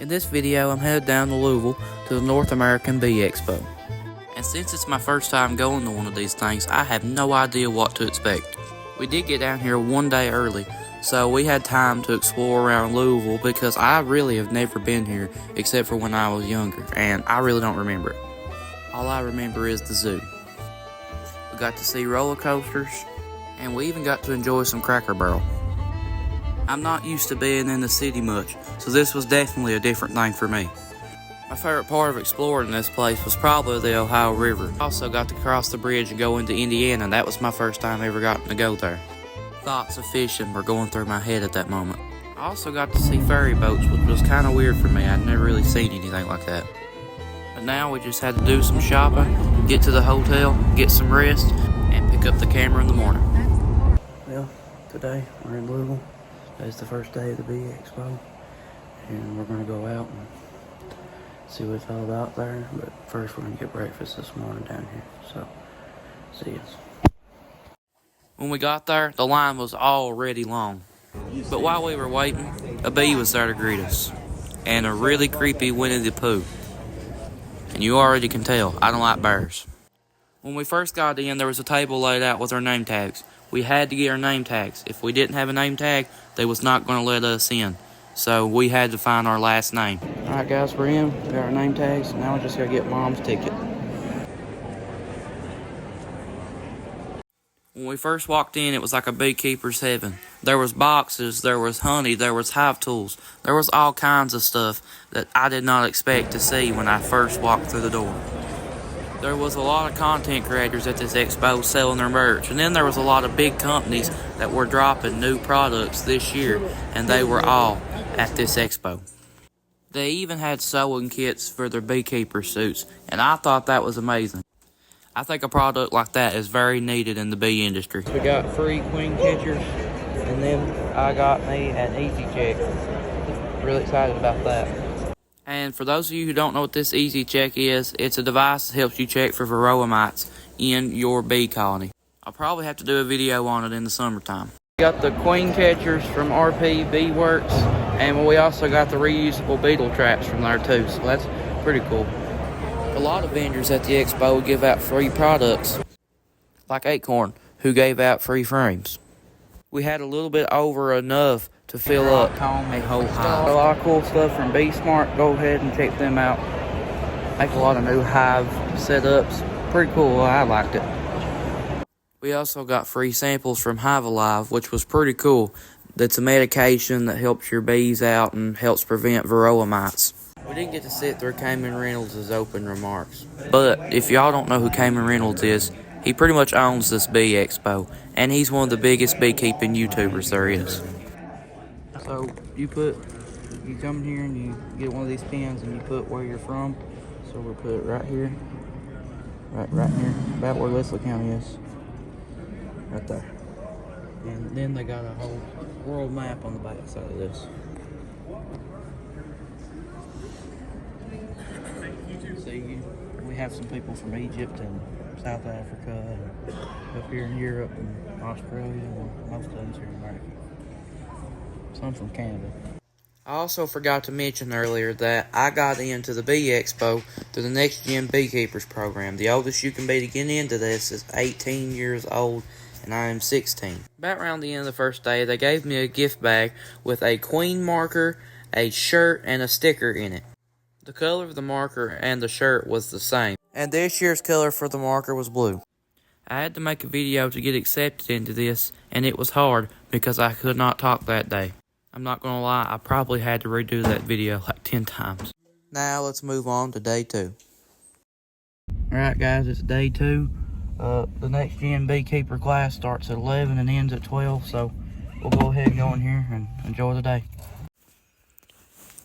In this video, I'm headed down to Louisville to the North American B Expo. And since it's my first time going to one of these things, I have no idea what to expect. We did get down here one day early, so we had time to explore around Louisville because I really have never been here except for when I was younger, and I really don't remember it. All I remember is the zoo. We got to see roller coasters, and we even got to enjoy some Cracker Barrel. I'm not used to being in the city much, so this was definitely a different thing for me. My favorite part of exploring this place was probably the Ohio River. I also got to cross the bridge and go into Indiana, and that was my first time ever gotten to go there. Thoughts of fishing were going through my head at that moment. I also got to see ferry boats, which was kind of weird for me. I'd never really seen anything like that. But now we just had to do some shopping, get to the hotel, get some rest, and pick up the camera in the morning. Well, today we're in Louisville. Today's the first day of the B Expo, and we're going to go out and see what it's all about there. But first we're going to get breakfast this morning down here, so see us. When we got there, the line was already long. But while we were waiting, a bee was there to greet us, and a really creepy Winnie the Pooh. And you already can tell, I don't like bears. When we first got in, there was a table laid out with our name tags. We had to get our name tags. If we didn't have a name tag, they was not going to let us in. So we had to find our last name. Alright guys, we're in. We got our name tags. Now we just got to get Mom's ticket. When we first walked in, it was like a beekeeper's heaven. There was boxes, there was honey, there was hive tools. There was all kinds of stuff that I did not expect to see when I first walked through the door. There was a lot of content creators at this expo selling their merch, and then there was a lot of big companies that were dropping new products this year, and they were all at this expo. They even had sewing kits for their beekeeper suits, and I thought that was amazing. I think a product like that is very needed in the bee industry. We got free queen catchers, and then I got me an Easy Check. Really excited about that. And for those of you who don't know what this Easy Check is, it's a device that helps you check for varroa mites in your bee colony. I'll probably have to do a video on it in the summertime. We got the queen catchers from RP Bee Works, and we also got the reusable beetle traps from there too, so that's pretty cool. A lot of vendors at the expo give out free products, like Acorn, who gave out free frames. We had a little bit over enough to fill up a whole hive. A lot of cool stuff from Bee Smart. Go ahead and check them out. Make a lot of new hive setups. Pretty cool. I liked it. We also got free samples from Hive Alive, which was pretty cool. That's a medication that helps your bees out and helps prevent varroa mites. We didn't get to sit through Cayman Reynolds' open remarks. But if y'all don't know who Cayman Reynolds is, he pretty much owns this Bee Expo, and he's one of the biggest beekeeping YouTubers there is. So you come here and you get one of these pins and you put where you're from. So we'll put it right here, right here, about where Leslie County is, right there. And then they got a whole world map on the back side of this. See, we have some people from Egypt and South Africa, and up here in Europe and Australia, and most of them's here in America. Some from Canada. I also forgot to mention earlier that I got into the Bee Expo through the Next Gen Beekeepers program. The oldest you can be to get into this is 18 years old, and I am 16. About around the end of the first day, they gave me a gift bag with a queen marker, a shirt, and a sticker in it. The color of the marker and the shirt was the same, and this year's color for the marker was blue. I had to make a video to get accepted into this, and it was hard because I could not talk that day. I'm not gonna lie, I probably had to redo that video like 10 times. Now let's move on to day 2. Alright guys, it's day 2. The Next Gen Beekeeper class starts at 11 and ends at 12, so we'll go ahead and go in here and enjoy the day.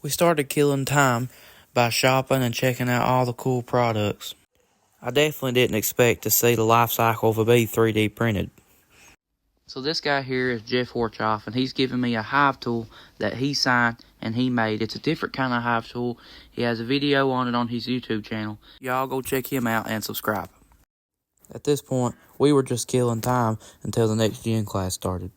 We started killing time by shopping and checking out all the cool products. I definitely didn't expect to see the life cycle of a bee 3D printed. So this guy here is Jeff Horchoff, and he's giving me a hive tool that he signed and he made. It's a different kind of hive tool. He has a video on it on his YouTube channel. Y'all go check him out and subscribe. At this point, we were just killing time until the Next Gen class started.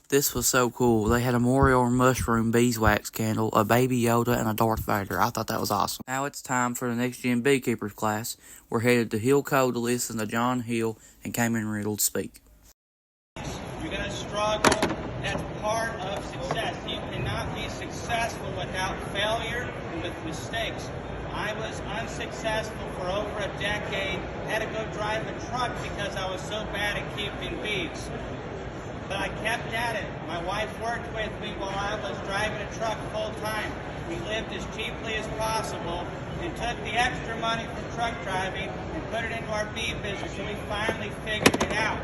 This was so cool. They had a Morior mushroom beeswax candle, a baby Yoda, and a Darth Vader. I thought that was awesome. Now it's time for the Next Gen Beekeepers class. We're headed to Hillco to listen to John Hill and Cayman Riddle speak. You're going to struggle. That's part of success. You cannot be successful without failure and with mistakes. I was unsuccessful for over a decade. Had to go drive a truck because I was so bad at keeping bees. But I kept at it. My wife worked with me while I was driving a truck full time. We lived as cheaply as possible and took the extra money from truck driving and put it into our bee business, and we finally figured it out.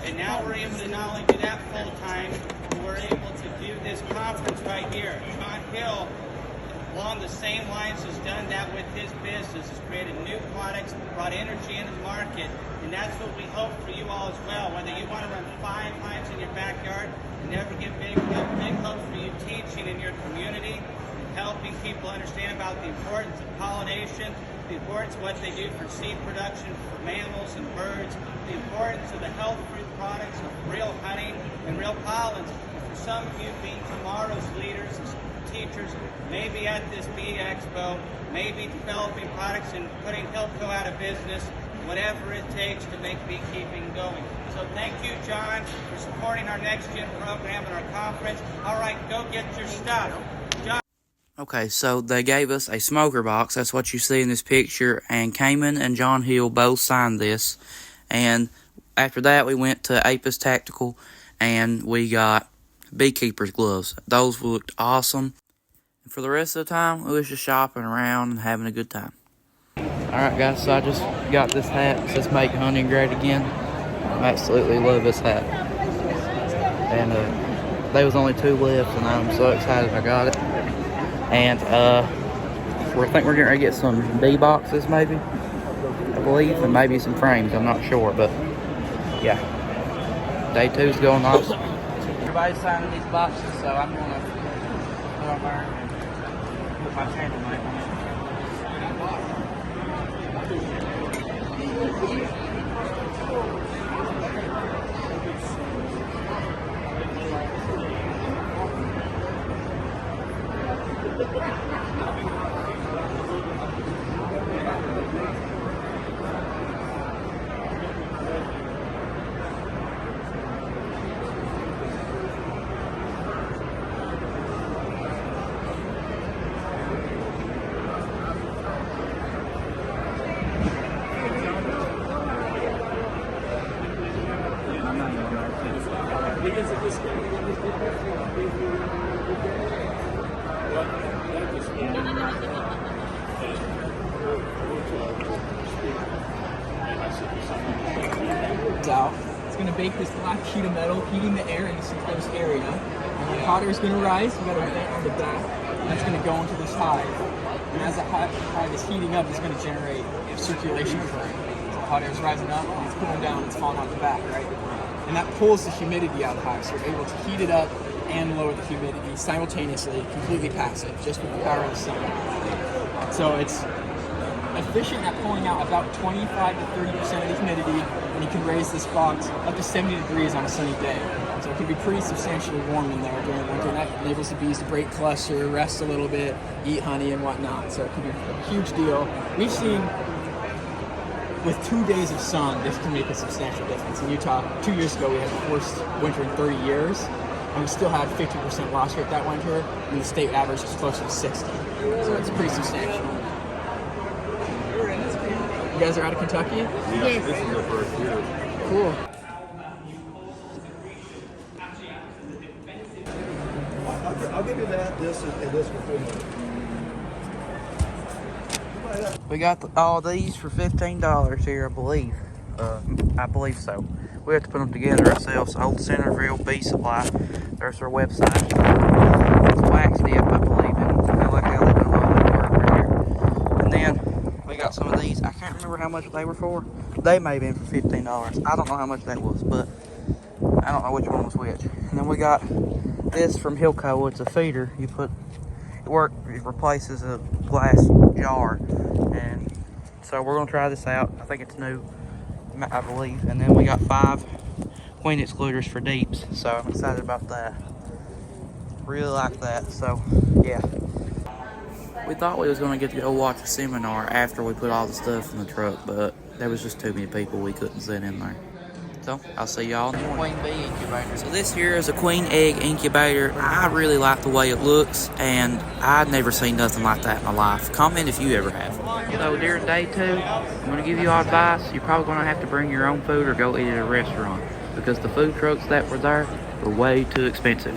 And now we're able to not only do that full time, but we're able to do this conference right here. John Hill, along the same lines, has done that with his business, has created new products, brought energy into the market, and that's what we hope for you all as well. Whether you want to run 5 hives in your backyard and never get big, we have big hopes for you teaching in your community, helping people understand about the importance of pollination, the importance of what they do for seed production for mammals and birds, the importance of the health fruit products of real honey and real pollens. For some of you being tomorrow's leaders, teachers, maybe at this B Expo, maybe developing products and putting Hillco out of business, whatever it takes to make beekeeping going. So thank you, John, for supporting our Next Gen program and our conference. All right, go get your stuff. John. Okay, so they gave us a smoker box. That's what you see in this picture. And Cayman and John Hill both signed this. And after that, we went to Apis Tactical, and we got beekeeper's gloves. Those looked awesome. And for the rest of the time, we was just shopping around and having a good time. Alright guys, so I just got this hat. It says Make Hunting Great Again. I absolutely love this hat. And there was only 2 left, and I'm so excited I got it. And I think we're getting ready to get some bee boxes maybe, I believe, and maybe some frames. I'm not sure, but yeah. Day 2's going awesome. Everybody's signing these boxes, so I'm going to put on there and put my channel name on it. Out. It's going to bake this black sheet of metal, heating the air in this enclosed area. And when hot air is going to rise, we've got a vent on the back, and that's going to go into this hive. And as the hive is heating up, it's going to generate circulation current. So hot air is rising up, and it's cooling down, it's falling out the back, right? And that pulls the humidity out of the hive, so you're able to heat it up and lower the humidity simultaneously, completely passive, just with the power of the sun. So it's efficient at pulling out about 25 to 30% of the humidity, and you can raise this box up to 70 degrees on a sunny day. So it can be pretty substantially warm in there during winter, and that enables the bees to break cluster, rest a little bit, eat honey and whatnot. So it can be a huge deal. We've seen with 2 days of sun, this can make a substantial difference. In Utah, 2 years ago, we had the worst winter in 30 years, and we still had 50% loss rate that winter, and the state average is closer to 60. So it's pretty substantial. You guys are out of Kentucky? Yes. This is the first year. Cool. I'll give you that, this, and this for $3. We got all these for $15 here, I believe. I believe so. We have to put them together ourselves. Old Centerville Bee Supply. There's their website. It's wax dip, I believe, and I like how they do all that work right here. And then we got some of these. I can't remember how much they were for. They may have been for $15. I don't know how much that was, but I don't know which one was which. And then we got this from Hillco. It's a feeder. You put it replaces a glass jar, and so we're gonna try this out. I think it's new, I believe. And then we got 5 queen excluders for deeps, so I'm excited about that. Really like that, so yeah. We thought we was gonna get to go watch a seminar after we put all the stuff in the truck, but there was just too many people, we couldn't sit in there. So I'll see y'all in the morning. Queen bee incubator. So this here is a queen egg incubator. I really like the way it looks, and I've never seen nothing like that in my life. Comment if you ever have. So during day 2, I'm gonna give you all advice. You're probably gonna have to bring your own food or go eat at a restaurant, because the food trucks that were there were way too expensive.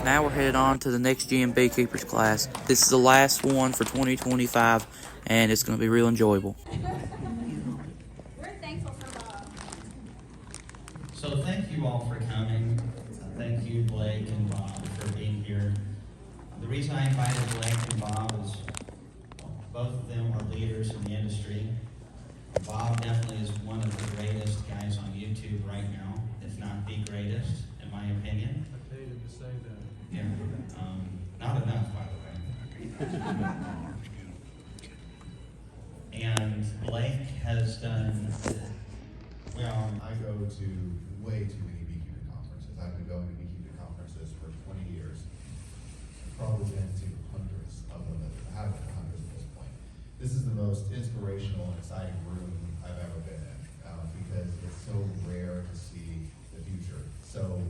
Now we're headed on to the next gen beekeepers class. This is the last one for 2025, and it's gonna be real enjoyable. So thank you all for coming. Thank you, Blake and Bob, for being here. The reason I invited Blake and Bob is both of them are leaders in the industry. Bob definitely is one of the greatest guys on YouTube right now, if not the greatest, in my opinion. I paid him to say that. Yeah, not enough, by the way. And Blake has done, well, I go to way too many beekeeping conferences. I've been going to beekeeping conferences for 20 years. I've probably been to hundreds of them, I haven't hundreds at this point. This is the most inspirational and exciting room I've ever been in, because it's so rare to see the future so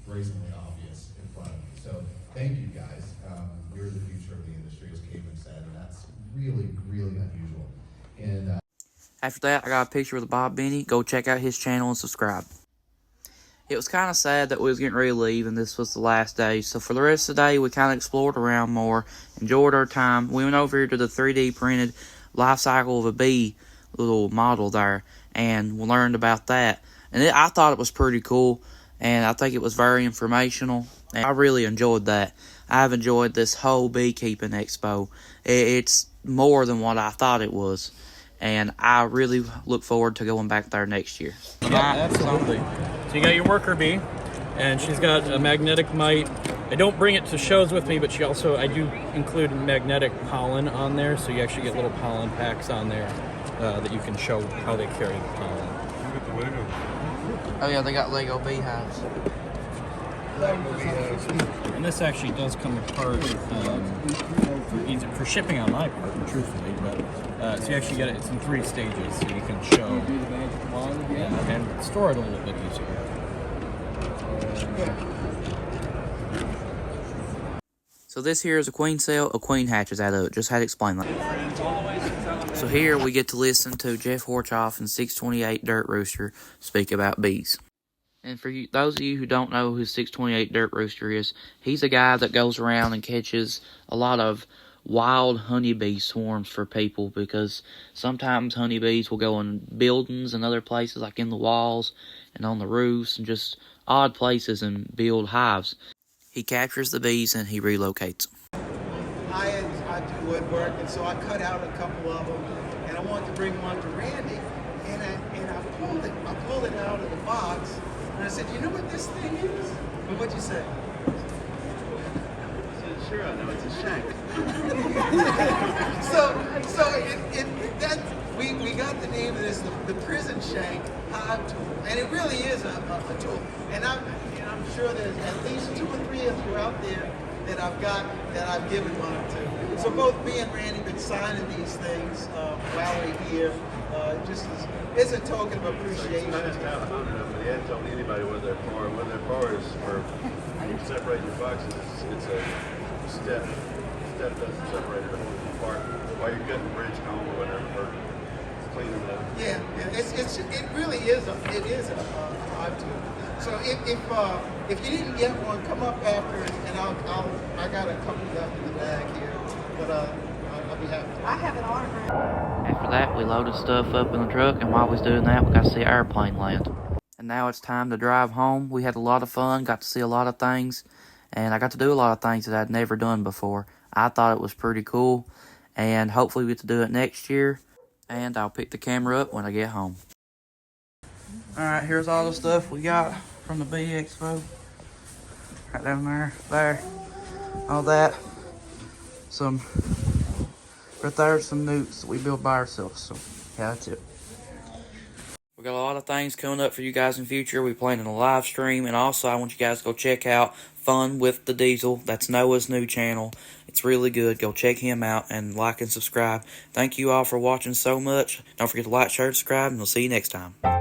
brazenly obvious in front of me. So thank you guys. You're the future of the industry, as Caitlin said, and that's really, really unusual. And After that, I got a picture with Bob Benny. Go check out his channel and subscribe. It was kind of sad that we was getting ready to leave, and this was the last day. So for the rest of the day, we kind of explored around more, enjoyed our time. We went over here to the 3D printed life cycle of a bee little model there, and we learned about that. And I thought it was pretty cool, and I think it was very informational, and I really enjoyed that. I've enjoyed this whole beekeeping expo. It's more than what I thought it was, and I really look forward to going back there next year. Yeah, absolutely. So you got your worker bee, and she's got a magnetic mite. I don't bring it to shows with me, but I do include magnetic pollen on there, so you actually get little pollen packs on there that you can show how they carry the pollen. Oh yeah, they got Lego beehives. And this actually does come apart for shipping on my part, truthfully, but so you actually get it. It's in 3 stages, so you can show and store it a little bit easier. So this here is a queen cell, a queen hatches out of it. Just had to explain that. So here we get to listen to Jeff Horchoff and 628 Dirt Rooster speak about bees. And for you, those of you who don't know who 628 Dirt Rooster is, he's a guy that goes around and catches a lot of wild honeybee swarms for people, because sometimes honeybees will go in buildings and other places, like in the walls and on the roofs and just odd places, and build hives. He captures the bees and he relocates them. I do woodwork, and so I cut out a couple of them, and I wanted to bring one to Randy, and I pulled it out of the box, and I said, "You know what this thing is?" And what'd you say? I said, "Sure, I know, it's a shank." we got the name of this, the prison shank hive tool, and it really is a tool. And I'm sure there's at least 2 or 3 of you out there that I've given one to. So both me and Randy been signing these things while we're here. It's a token of appreciation. It's nice to have 100 of them, but you haven't told anybody what they're for. What they're for is for when you separate your boxes. It's a step. Step doesn't separate it apart while you're cutting bridge comb or whatever, or cleaning it up. Yeah. It really is a hive tool. So if you didn't get one, come up after, and I got a couple left in the bag here, but I'll be happy. I have an autograph. After that, we loaded stuff up in the truck, and while we was doing that, we got to see an airplane land. And now it's time to drive home. We had a lot of fun, got to see a lot of things, and I got to do a lot of things that I'd never done before. I thought it was pretty cool, and hopefully we get to do it next year, and I'll pick the camera up when I get home. Alright, here's all the stuff we got from the B Expo. Right down there, all that. Right there's some newts that we built by ourselves, so yeah, that's it. We got a lot of things coming up for you guys in the future. We're planning a live stream, and also I want you guys to go check out Fun with the Diesel. That's Noah's new channel. It's really good. Go check him out and like and subscribe. Thank you all for watching so much. Don't forget to like, share, subscribe, and we'll see you next time.